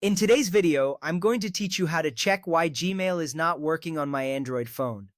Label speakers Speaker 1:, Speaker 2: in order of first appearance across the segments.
Speaker 1: In today's video, I'm going to teach you how to check why Gmail is not working on my Android phone.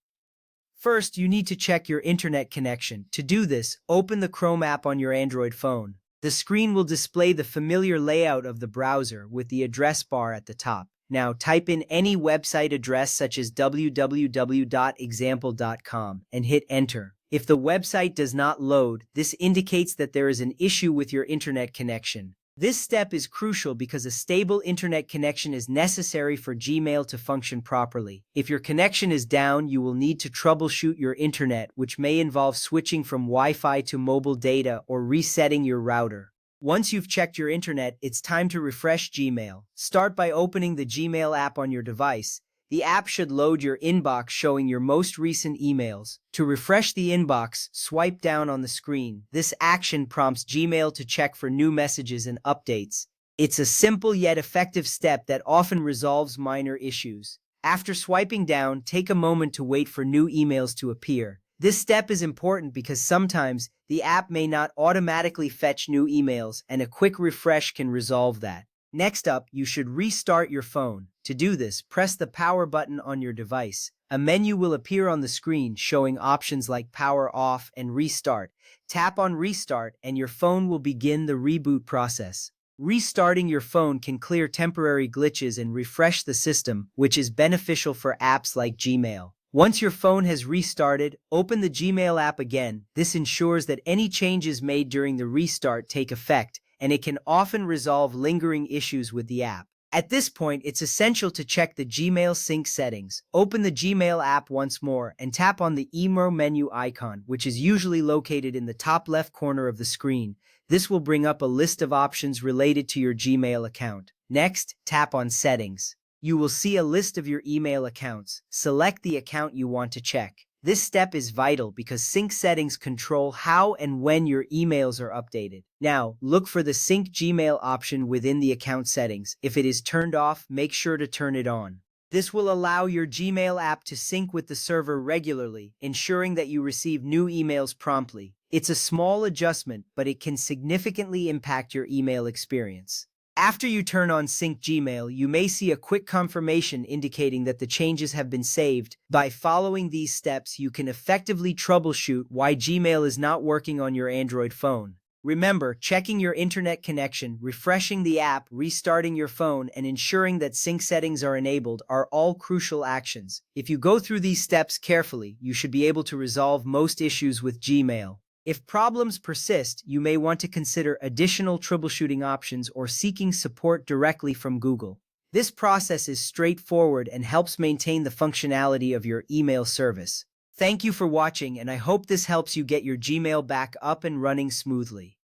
Speaker 1: First, you need to check your internet connection. To do this, open the Chrome app on your Android phone. The screen will display the familiar layout of the browser with the address bar at the top. Now, type in any website address such as www.example.com and hit enter. If the website does not load, this indicates that there is an issue with your internet connection. This step is crucial because a stable internet connection is necessary for Gmail to function properly. If your connection is down, you will need to troubleshoot your internet, which may involve switching from Wi-Fi to mobile data or resetting your router. Once you've checked your internet, it's time to refresh Gmail. Start by opening the Gmail app on your device. The app should load your inbox showing your most recent emails. To refresh the inbox, swipe down on the screen. This action prompts Gmail to check for new messages and updates. It's a simple yet effective step that often resolves minor issues. After swiping down, take a moment to wait for new emails to appear. This step is important because sometimes the app may not automatically fetch new emails, and a quick refresh can resolve that. Next up, you should restart your phone. To do this, press the power button on your device. A menu will appear on the screen showing options like power off and restart. Tap on restart and your phone will begin the reboot process. Restarting your phone can clear temporary glitches and refresh the system, which is beneficial for apps like Gmail. Once your phone has restarted, open the Gmail app again. This ensures that any changes made during the restart take effect, and it can often resolve lingering issues with the app. At this point, it's essential to check the Gmail sync settings. Open the Gmail app once more and tap on the email menu icon, which is usually located in the top left corner of the screen. This will bring up a list of options related to your Gmail account. Next, tap on Settings. You will see a list of your email accounts. Select the account you want to check. This step is vital because sync settings control how and when your emails are updated. Now, look for the Sync Gmail option within the account settings. If it is turned off, make sure to turn it on. This will allow your Gmail app to sync with the server regularly, ensuring that you receive new emails promptly. It's a small adjustment, but it can significantly impact your email experience. After you turn on Sync Gmail, you may see a quick confirmation indicating that the changes have been saved. By following these steps, you can effectively troubleshoot why Gmail is not working on your Android phone. Remember, checking your internet connection, refreshing the app, restarting your phone, and ensuring that sync settings are enabled are all crucial actions. If you go through these steps carefully, you should be able to resolve most issues with Gmail. If problems persist, you may want to consider additional troubleshooting options or seeking support directly from Google. This process is straightforward and helps maintain the functionality of your email service. Thank you for watching, and I hope this helps you get your Gmail back up and running smoothly.